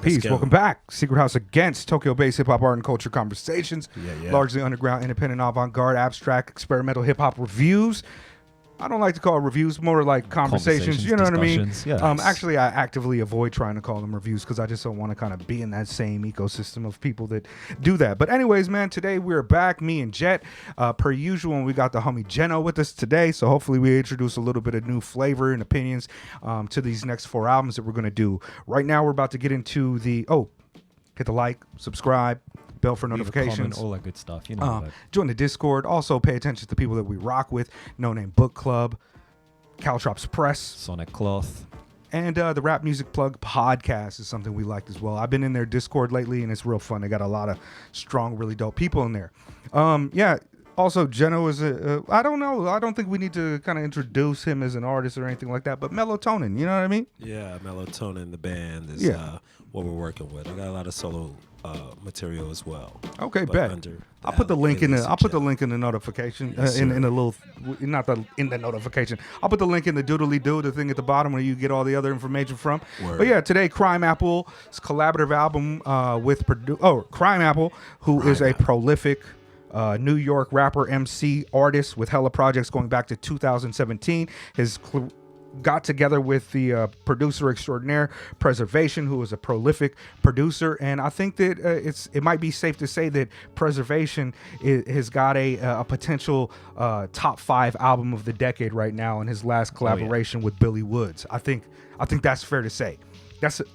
Peace. Welcome back. Secret House Against Tokyo-based hip-hop art and culture conversations. Largely underground, independent, avant-garde, abstract, experimental hip-hop reviews. I don't like to call it reviews, more like conversations, you know what I mean? Yeah. Actually, I actively avoid trying to call them reviews because I just don't want to kind of be in that same ecosystem of people that do that. But anyways, man, today we're back, me and Jet. Per usual, and we got the homie Geno with us today, so hopefully we introduce a little bit of new flavor and opinions to these next 4 albums that we're going to do. Right now, we're about to get into the... hit the like, subscribe, bell for notifications, comment, all that good stuff. You know, join the Discord. Also, pay attention to people that we rock with. Noname Book Club, Caltrops Press, Sonic Cloth, and the Rap Music Plug podcast is something we liked as well. I've been in their Discord lately, and it's real fun. They got a lot of strong, really dope people in there. Also, Geno is I don't know. I don't think we need to kind of introduce him as an artist or anything like that, but Melatonin, you know what I mean? Yeah, Melatonin, the band, is what we're working with. I got a lot of solo material as well. Okay, bet. I'll put the link in the. I'll put the link in the notification in the little, not the in the notification. I'll put the link in the doodly doo, the thing at the bottom where you get all the other information from. Word. But yeah, today CRIMEAPPLE's collaborative album with CRIMEAPPLE, who is a prolific New York rapper, MC, artist with hella projects going back to 2017. Has got together with the producer extraordinaire Preservation, who is a prolific producer, and I think that it might be safe to say that Preservation has got a potential top 5 album of the decade right now in his last collaboration with Billy Woods. I think that's fair to say.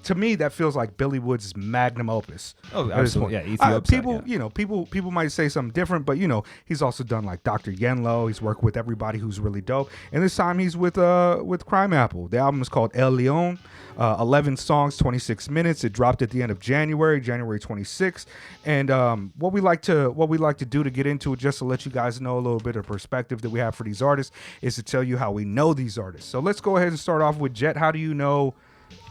To me, that feels like Billy Woods' magnum opus. Oh, absolutely. Yeah, people might say something different, but he's also done like Dr. Yenlo. He's worked with everybody who's really dope, and this time he's with CRIMEAPPLE. The album is called El Leon. 11 songs, 26 minutes. It dropped at the end of January 26th. And what we like to do to get into it, just to let you guys know a little bit of perspective that we have for these artists, is to tell you how we know these artists. So let's go ahead and start off with Jet. How do you know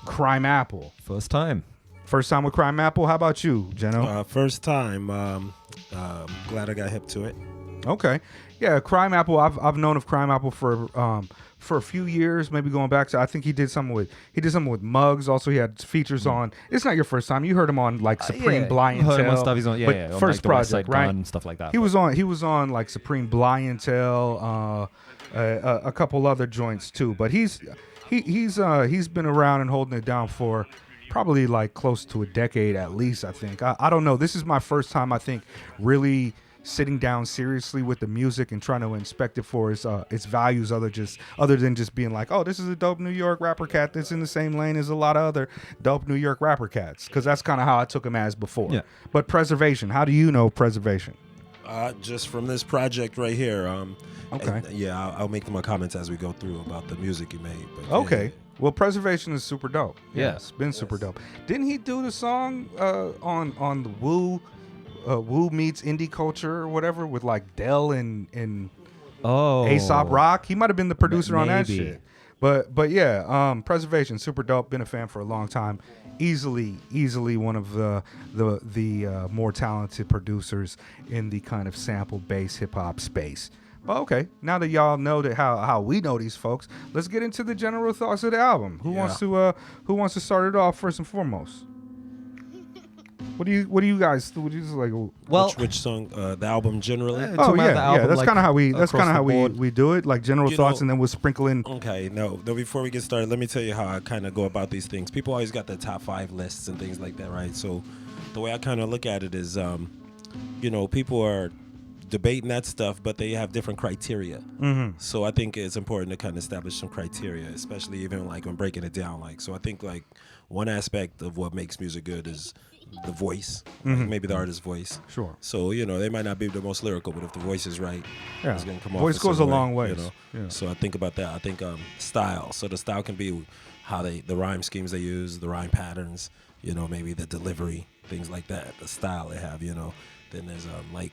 CRIMEAPPLE? First time with CRIMEAPPLE. How about you, Geno? First time. Glad I got hip to it. Okay, yeah, CRIMEAPPLE. I've known of CRIMEAPPLE for a few years, maybe going back to, I think he did something with Muggs. Also, he had features on. It's not your first time. You heard him on like Supreme Blientel. Heard him on stuff. He's on, but first like project, right? Gun, stuff like that. He was on like Supreme Blientel, a couple other joints too. But he's been around and holding it down for probably like close to a decade at least, I think. I don't know. This is my first time, I think, really sitting down seriously with the music and trying to inspect it for its values, other than just being like, oh, this is a dope New York rapper cat that's in the same lane as a lot of other dope New York rapper cats, because that's kind of how I took him as before. Yeah. But Preservation, how do you know Preservation? Just from this project right here. Okay. I'll make my comments as we go through about the music you made. But okay. Well, Preservation is super dope. Yeah, it's been super dope. Didn't he do the song on the Woo meets indie culture or whatever with like Dell and Aesop Rock? He might have been the producer on that shit. But yeah, Preservation, super dope. Been a fan for a long time. Easily one of the more talented producers in the kind of sample-based hip-hop space. Well, okay, now that y'all know that how we know these folks, let's get into the general thoughts of the album. Who wants to start it off first and foremost? What do you guys like? Well, which song? The album generally. That's kind of how we do it. Like general thoughts, and then we'll sprinkle in. Okay, no. Before we get started, let me tell you how I kind of go about these things. People always got the top 5 lists and things like that, right? So the way I kind of look at it is, people are debating that stuff, but they have different criteria. Mm-hmm. So I think it's important to kind of establish some criteria, especially even like when breaking it down. Like, so I think like one aspect of what makes music good is the voice, like maybe the artist's voice. Sure. So they might not be the most lyrical, but if the voice is right, it's gonna come off. Voice goes a long way. Yeah. So I think about that. I think style. So the style can be how the rhyme schemes they use, the rhyme patterns. Maybe the delivery, things like that. The style they have. Then there's like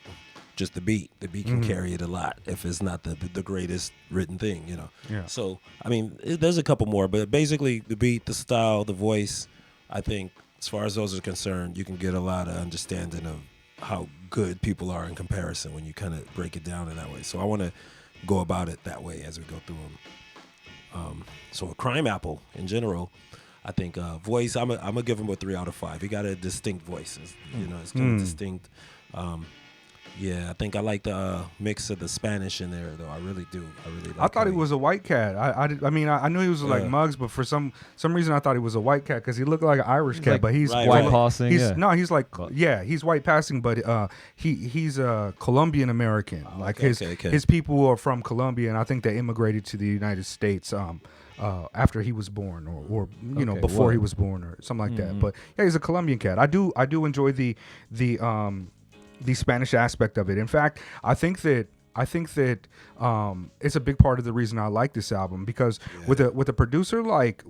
just the beat. The beat can carry it a lot if it's not the greatest written thing. Yeah. So I mean, there's a couple more, but basically the beat, the style, the voice. I think, as far as those are concerned, you can get a lot of understanding of how good people are in comparison when you kind of break it down in that way. So I want to go about it that way as we go through them. So CRIMEAPPLE in general, I think voice. I'm gonna give him a 3 out of 5. He got a distinct voice. It's kind of distinct. Yeah, I think I like the mix of the Spanish in there, though. I really do. I thought he was a white cat. I mean, I knew he was like Muggs, but for some reason I thought he was a white cat because he looked like an Irish cat, like but he's white passing. He's like he's white passing, but he's a Colombian American. Like his people are from Colombia, and I think they immigrated to the United States. After he was born, or before he was born, or something like that. But yeah, he's a Colombian cat. I do enjoy the Spanish aspect of it. In fact, I think that it's a big part of the reason I like this album because with a producer like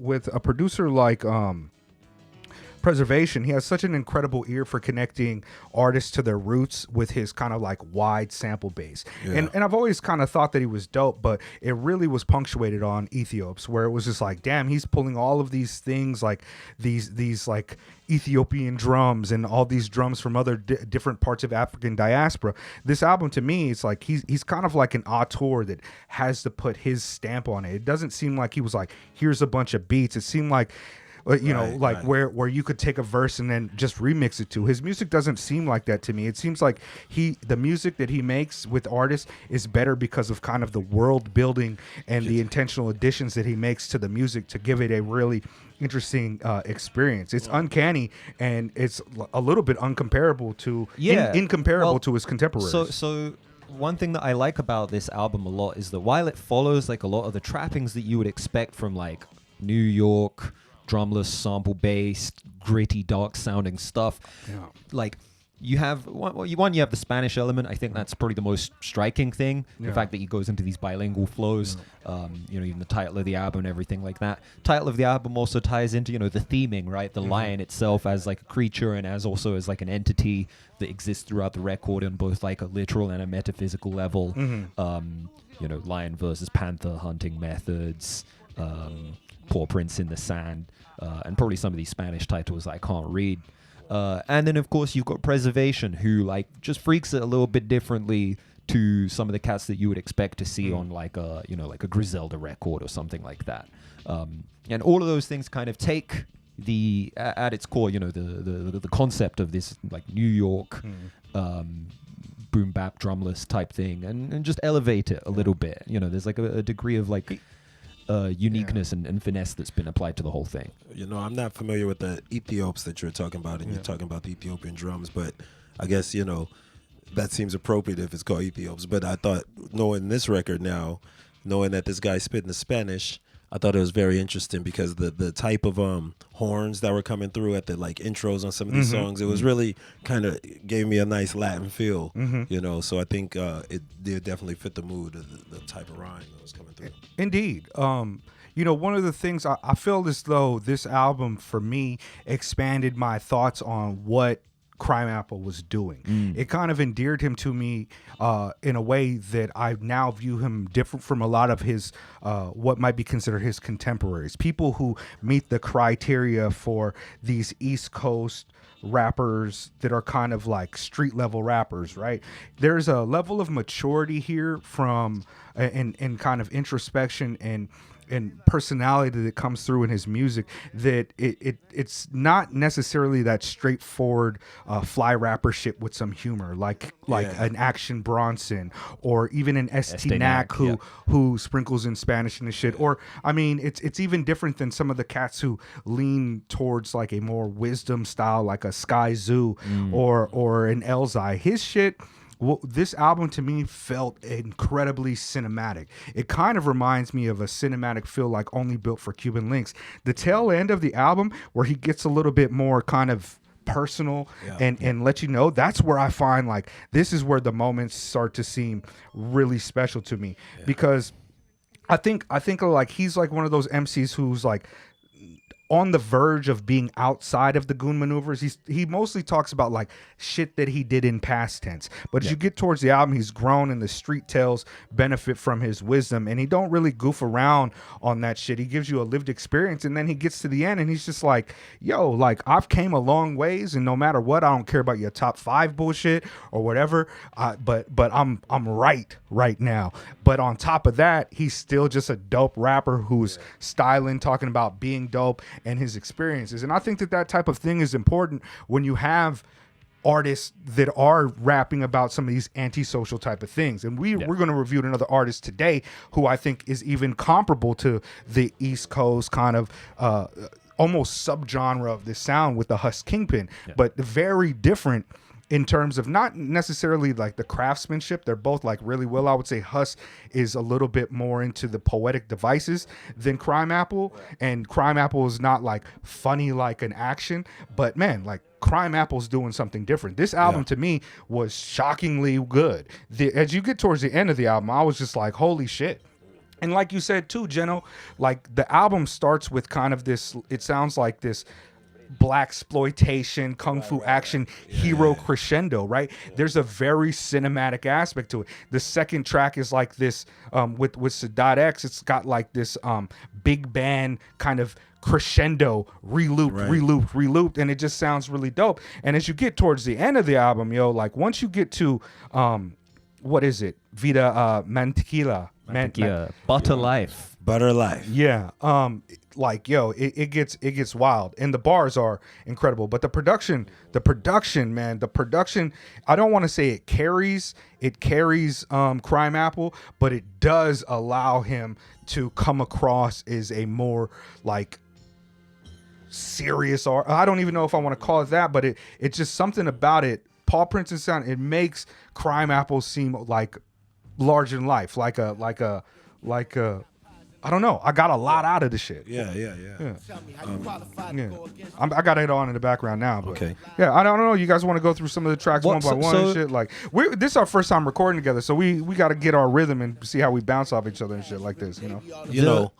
Preservation, he has such an incredible ear for connecting artists to their roots with his kind of like wide sample base. And I've always kind of thought that he was dope, but it really was punctuated on Ethiops, where it was just like, damn, he's pulling all of these things, like these like Ethiopian drums and all these drums from other different parts of African diaspora. This album, to me, it's like he's kind of like an auteur that has to put his stamp on it. It doesn't seem like he was like, here's a bunch of beats. It seemed like where you could take a verse and then just remix it to. His music doesn't seem like that to me. It seems like the music that he makes with artists is better because of kind of the world building and the intentional additions that he makes to the music to give it a really interesting experience. It's uncanny, and it's a little bit uncomparable to incomparable to his contemporaries. So one thing that I like about this album a lot is that while it follows like a lot of the trappings that you would expect from like New York drumless, sample-based, gritty, dark-sounding stuff. Yeah. Like, you have you have the Spanish element. I think that's probably the most striking thing. Yeah. The fact that he goes into these bilingual flows. Yeah. Even the title of the album and everything like that. Title of the album also ties into the theming, right? The lion itself as like a creature and as like an entity that exists throughout the record on both like a literal and a metaphysical level. Lion versus panther hunting methods. Paw prints in the sand, and probably some of these Spanish titles I can't read. And then, of course, you've got Preservation, who like just freaks it a little bit differently to some of the cats that you would expect to see on like a Griselda record or something like that. And all of those things kind of take at its core, the concept of this like New York boom bap drumless type thing, and just elevate it a little bit. There's like a degree of like uniqueness and finesse that's been applied to the whole thing. I'm not familiar with the Ethiops that you're talking about, and you're talking about the Ethiopian drums, but I guess, that seems appropriate if it's called Ethiops. But I thought, knowing this record now, knowing that this guy spit in the Spanish, I thought it was very interesting because the type of horns that were coming through at the like intros on some of these songs, it was really kind of gave me a nice Latin feel, so I think it did definitely fit the mood of the type of rhyme that was coming through. Indeed. One of the things I feel as though this album for me expanded my thoughts on what CRIMEAPPLE was doing. It kind of endeared him to me in a way that I now view him different from a lot of his what might be considered his contemporaries, people who meet the criteria for these East Coast rappers that are kind of like street level rappers, right? There's a level of maturity here from and kind of introspection and personality that comes through in his music that it's not necessarily that straightforward fly rapper shit with some humor like an Action Bronson or even an ST Knack who sprinkles in Spanish and shit. Or I mean it's even different than some of the cats who lean towards like a more wisdom style like a Sky Zoo or an Elzai. His shit, this album to me felt incredibly cinematic. It kind of reminds me of a cinematic feel like only built for Cuban Links. The tail end of the album where he gets a little bit more kind of personal and let you know, that's where I find like this is where the moments start to seem really special to me because I think like he's like one of those MCs who's like on the verge of being outside of the goon maneuvers. He mostly talks about like shit that he did in past tense, but as you get towards the album, he's grown and the street tales benefit from his wisdom, and he don't really goof around on that shit. He gives you a lived experience, and then he gets to the end and he's just like, yo, like I've came a long ways, and no matter what, I don't care about your top 5 bullshit or whatever, but I'm right now. But on top of that, he's still just a dope rapper who's styling, talking about being dope. and his experiences. And I think that type of thing is important when you have artists that are rapping about some of these antisocial type of things. And we're going to review another artist today who I think is even comparable to the East Coast kind of almost subgenre of this sound with the Huss Kingpin, but very different in terms of not necessarily like the craftsmanship. They're both like really well. I would say Huss is a little bit more into the poetic devices than CRIMEAPPLE, and CRIMEAPPLE is not like funny like an action, but man, like CRIMEAPPLE's doing something different. This album to me was shockingly good. As you get towards the end of the album, I was just like, holy shit. And like you said too, Geno, like the album starts with kind of this, it sounds like this black exploitation kung fu action hero crescendo, right? There's a very cinematic aspect to it. The second track is like this with Sadat X, it's got like this big band kind of crescendo, relooped, and it just sounds really dope. And as you get towards the end of the album, yo, like once you get to what is it? Vida Mantequilla. Butter Life. Butter Life. Yeah. Like, yo, it gets wild. And the bars are incredible. But the production, man, I don't want to say it carries CRIMEAPPLE, but it does allow him to come across as a more like serious art. I don't even know if I want to call it that, but it's just something about it. Paul Prince's sound, it makes CRIMEAPPLE seem like larger than life, like a I don't know. I got a lot out of this shit. Yeah. I got it on in the background now. But Okay. Yeah, I don't know. You guys want to go through some of the tracks one by one and shit? Like, this is our first time recording together, so we got to get our rhythm and see how we bounce off each other and shit like this. Go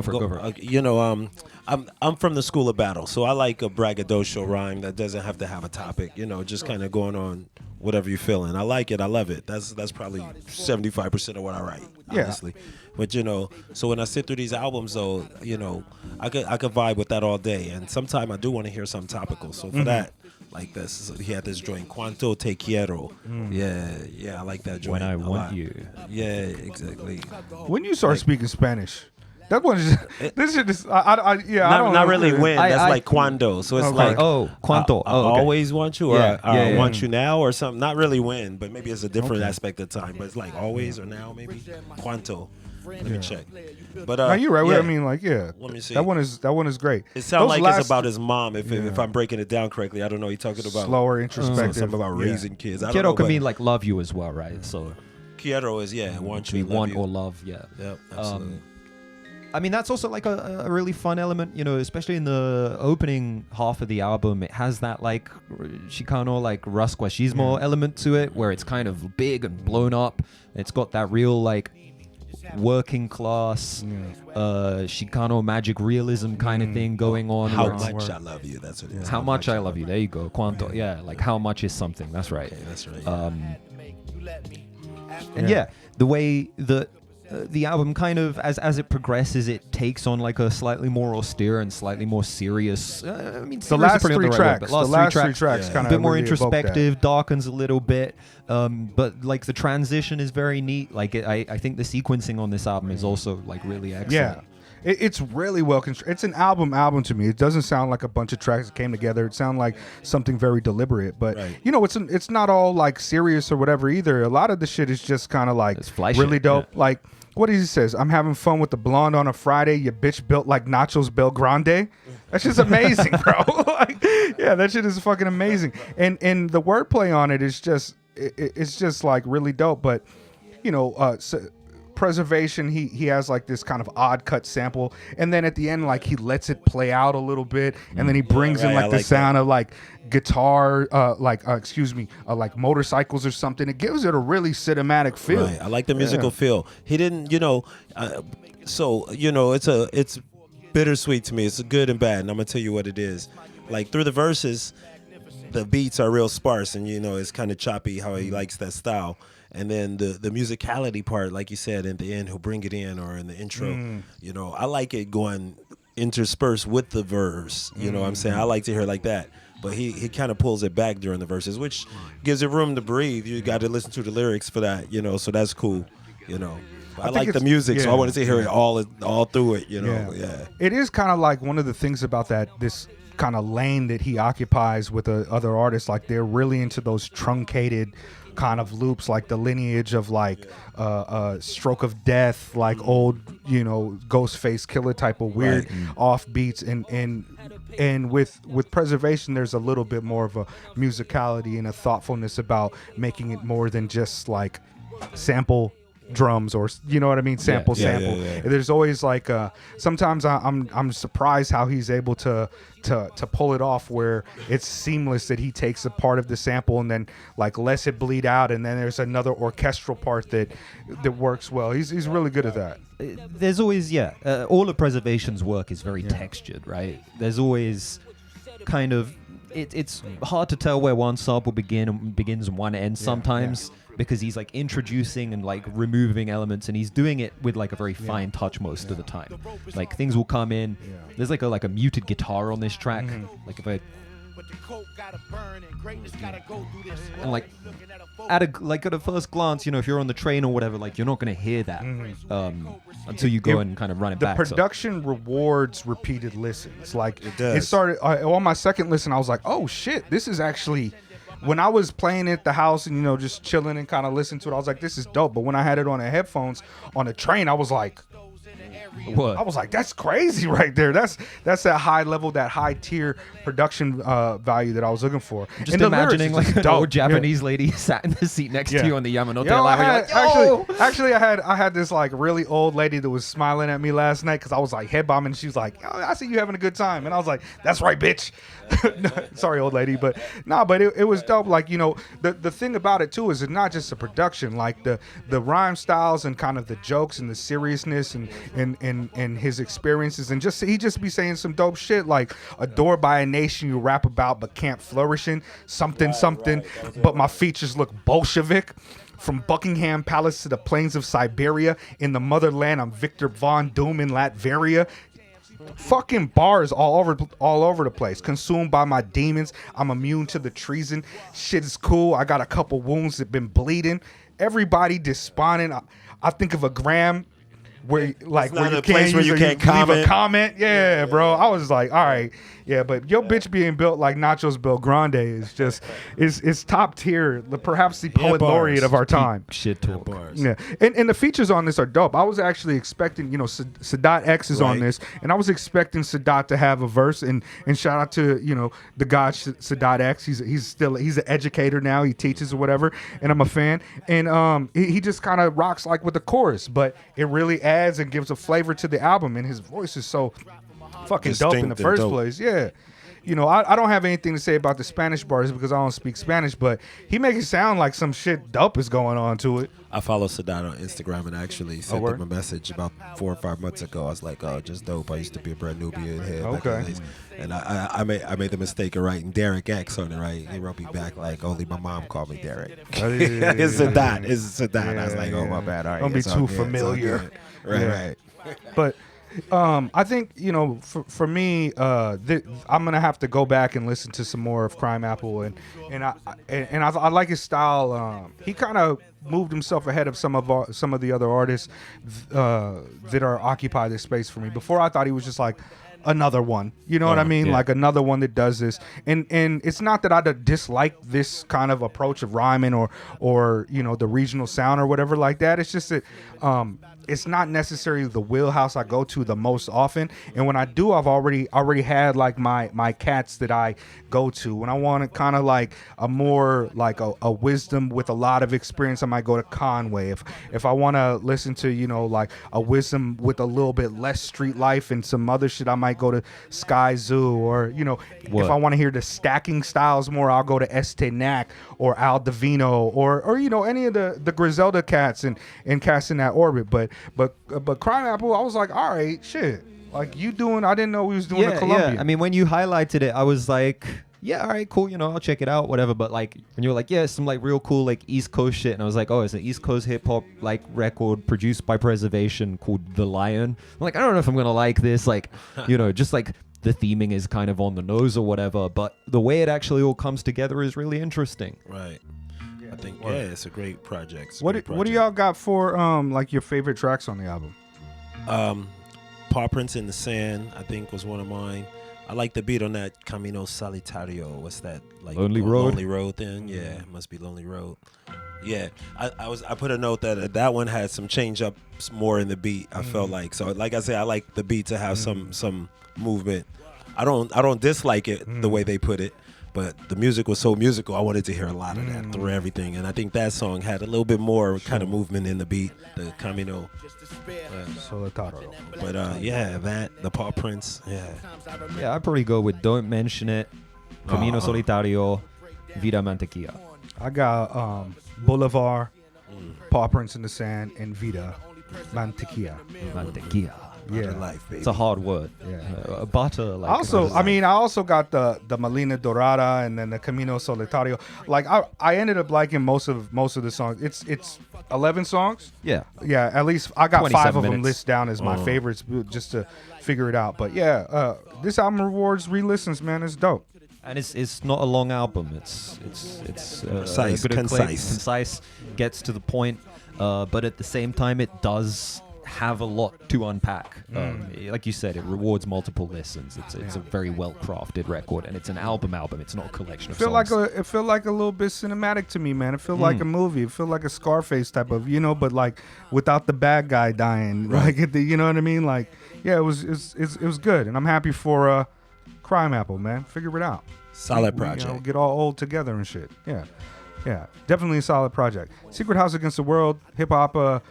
for it. I'm from the school of battle, so I like a braggadocio rhyme that doesn't have to have a topic. Just kind of going on whatever you're feeling. I like it. I love it. That's probably 75% of what I write, honestly. But so when I sit through these albums, though, I could vibe with that all day. And sometimes I do want to hear something topical. So for that, like this, he had this joint, Cuanto Te Quiero. Yeah, I like that joint. When I Want You. Yeah, exactly. When you start speaking Spanish, that one is this shit is I don't not know. really when. That's like cuando. So it's like cuanto. I always want you, or I want you now, or something. Not really when, but maybe it's a different aspect of time. But it's like always or now, maybe cuanto. Let me check. But no, you're right. Yeah. I mean, like, Let me see. That one is great. It sounds like it's about his mom. If I'm breaking it down correctly, I don't know. He's talking about slower, introspective. Something about raising kids. I don't Quiero know, can mean like love you as well, right? So Quiero is want you, want you. or love, yeah. Yep, absolutely. I mean, that's also like a really fun element, especially in the opening half of the album. It has that like Chicano, like Rasquachismo element to it, where it's kind of big and blown up. It's got that real like working class Chicano magic realism kind of thing going on. How much I love you. That's what it is. How much I love you. There you go. Cuanto. Yeah, like how much is something. That's right. Okay, that's right. And the way that the album kind of, as it progresses, it takes on like a slightly more austere and slightly more serious. I mean, the last three tracks, kind of a bit more introspective, darkens a little bit. But like the transition is very neat. Like I think the sequencing on this album is also like really excellent. Yeah. It's really well constructed. It's an album to me. It doesn't sound like a bunch of tracks that came together. It sounds like something very deliberate. But it's not all like serious or whatever either. A lot of the shit is just kind of like really dope. Yeah. Like what he says, I'm having fun with the blonde on a Friday. Your bitch built like Nachos Belgrande. That's just amazing, bro. That shit is fucking amazing. And the wordplay on it is just it's just like really dope. But Preservation, he has like this kind of odd cut sample, and then at the end like he lets it play out a little bit, and then he brings in like the sound of like guitar, like motorcycles or something. It gives it a really cinematic feel. Right. I like the musical feel. He didn't, it's bittersweet to me. It's good and bad, and I'm gonna tell you what it is. Like through the verses, the beats are real sparse, and it's kind of choppy how he likes that style. And then the musicality part, like you said, at the end, he'll bring it in, or in the intro. I like it going interspersed with the verse. You know what I'm saying? I like to hear it like that. But he kind of pulls it back during the verses, which gives it room to breathe. You got to listen to the lyrics for that, so that's cool. you know. But I think like the it's- music, so I yeah. wanted to hear it all through it, you know. Yeah. It is kind of like one of the things about this kind of lane that he occupies with the other artists. Like they're really into those truncated kind of loops, like the lineage of like Stroke of Death, like old, you know, Ghostface Killer type of weird off beats, and with Preservation there's a little bit more of a musicality and a thoughtfulness about making it more than just like sample drums, or you know what I mean, sample. There's always like sometimes I'm surprised how he's able to pull it off, where it's seamless, that he takes a part of the sample and then like lets it bleed out, and then there's another orchestral part that works well. He's really good at that. There's always all of Preservation's work is very textured, right? There's always kind of it's hard to tell where one sample begins and one ends sometimes, because he's like introducing and like removing elements, and he's doing it with like a very fine touch most of the time. Like things will come in. There's like a muted guitar on this track. Like if I and like at a first glance, you know, if you're on the train or whatever, like you're not gonna hear that until you go and kind of run it back. The production rewards repeated listens. Like it does. It started on my second listen. I was like, oh shit, this is actually. When I was playing it at the house and, you know, just chilling and kind of listening to it, I was like, this is dope. But when I had it on the headphones on the train, I was like, what? I was like, that's crazy right there. That's that high level, that high tier production value that I was looking for. Just imagining like an old Japanese lady sat in the seat next to you on the Yamanote line. Actually, I had this like really old lady that was smiling at me last night because I was like head bombing, and she was like, oh, I see you having a good time, and I was like, that's right, bitch. Sorry, old lady, but it was dope. Like, you know, the thing about it too is it's not just the production, like the rhyme styles and kind of the jokes and the seriousness and his experiences, and he just be saying some dope shit like adored by a nation you rap about but can't flourish in, something, but my features look Bolshevik. From Buckingham Palace to the plains of Siberia, in the motherland, I'm Victor Von Doom in Latveria. Fucking bars all over the place. Consumed by my demons, I'm immune to the treason. Shit is cool. I got a couple wounds that been bleeding. Everybody despondent. I think of a gram where you can't comment. Yeah, bro. I was like, all right, yeah, but your bitch being built like Nacho's Belgrande is just is top tier. Perhaps the poet laureate of our time. Shit talk. Yeah, and the features on this are dope. I was actually expecting, you know, Sadat X is on this, and I was expecting Sadat to have a verse. And shout out to, you know, the god Sadat X. He's an educator now. He teaches or whatever, and I'm a fan. And he just kind of rocks like with the chorus, but it really adds and gives a flavor to the album. And his voice is so fucking dope in the first place. Yeah. You know, I don't have anything to say about the Spanish bars because I don't speak Spanish, but he makes it sound like some shit dope is going on to it. I follow Sadat on Instagram and actually sent him a message about 4 or 5 months ago. I was like, oh, just dope. I used to be a brand newbie in here. Okay. And I made the mistake of writing Derek X on it, right? He wrote me back like, only my mom called me Derek. It's Sadat. It's Sadat. I was like, oh, my bad. All right. Don't be too familiar. Right. But I think, you know, for me, I'm gonna have to go back and listen to some more of CRIMEAPPLE, and I like his style. He kind of moved himself ahead of some of the other artists that are occupy this space for me. Before, I thought he was just like another one, you know what I mean? Like another one that does this, and it's not that I dislike this kind of approach of rhyming or you know, the regional sound or whatever like that. It's just that it's not necessarily the wheelhouse I go to the most often, and when I do, I've already had like my cats that I go to. When I want to kind of like a more like a wisdom with a lot of experience, I might go to Conway. If I want to listen to, you know, like a wisdom with a little bit less street life and some other shit, I might go to Sky Zoo. Or, you know, if I want to hear the stacking styles more, I'll go to Este Nac or Al Divino or you know, any of the Griselda cats and cats in that orbit. But CRIMEAPPLE, I was like, all right, shit. Like I didn't know we was doing a Colombian. Yeah. I mean, when you highlighted it, I was like, yeah, all right, cool, you know, I'll check it out, whatever. But like when you were like, yeah, some like real cool like East Coast shit, and I was like, oh, it's an East Coast hip hop like record produced by Preservation called The Lion. I'm like, I don't know if I'm gonna like this, like, you know, just like the theming is kind of on the nose or whatever, but the way it actually all comes together is really interesting. Right. I think it's a great project. It's a What great do project. y'all got for like your favorite tracks on the album? Paw Prints in the Sand, I think, was one of mine. I like the beat on that Camino Solitario. What's that? Like Lonely Road? Lonely Road thing. Yeah, it must be Lonely Road. Yeah, I put a note that one had some change ups more in the beat. I felt like, so like I said, I like the beat to have some movement. I don't dislike it the way they put it, but the music was so musical. I wanted to hear a lot of that through everything, and I think that song had a little bit more kind of movement in the beat, the Camino. Solitario. But the Paw Prints, Yeah, I'd probably go with Don't Mention It, Camino Solitario, Vida Mantequilla. I got Boulevard, Paw Prints in the Sand, and Vida Mantequilla. Mantequilla. Yeah. life, baby. It's a hard word. Yeah. Butter. Like, I also got the Melina Dorada and then the Camino Solitario. Like I ended up liking most of the songs. It's 11 songs. Yeah. Yeah, at least I got 5 of 27 them minutes. listed down as my favorites just to figure it out. But yeah, this album rewards re-listens, man. It's dope. And it's not a long album. It's Concise, good and concise. gets to the point, but at the same time, it does have a lot to unpack. Like you said, it rewards multiple listens. It's a very well crafted record, and it's an album. It's not a collection of songs. It felt like a little bit cinematic to me, man. It felt like a movie. It felt like a Scarface type of, but like without the bad guy dying. Right. Like you know what I mean? Like it was good, and I'm happy for CRIMEAPPLE, man. Figure it out. Solid project. Get all old together and shit. Yeah, definitely a solid project. Secret House Against the World, hip hop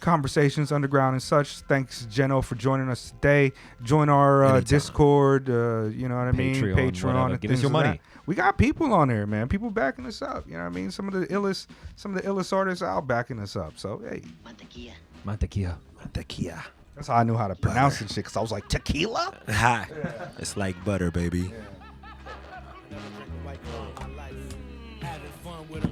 conversations, underground and such. Thanks, Geno, for joining us today. Join our Discord. You know what I mean? Patreon. And Give us things your like money. that. We got people on there, man. People backing us up. You know what I mean? Some of the illest artists out backing us up. So hey, Mantequilla. that's how I knew how to pronounce it shit. Cause I was like tequila. It's like butter, baby. Having fun with 'em.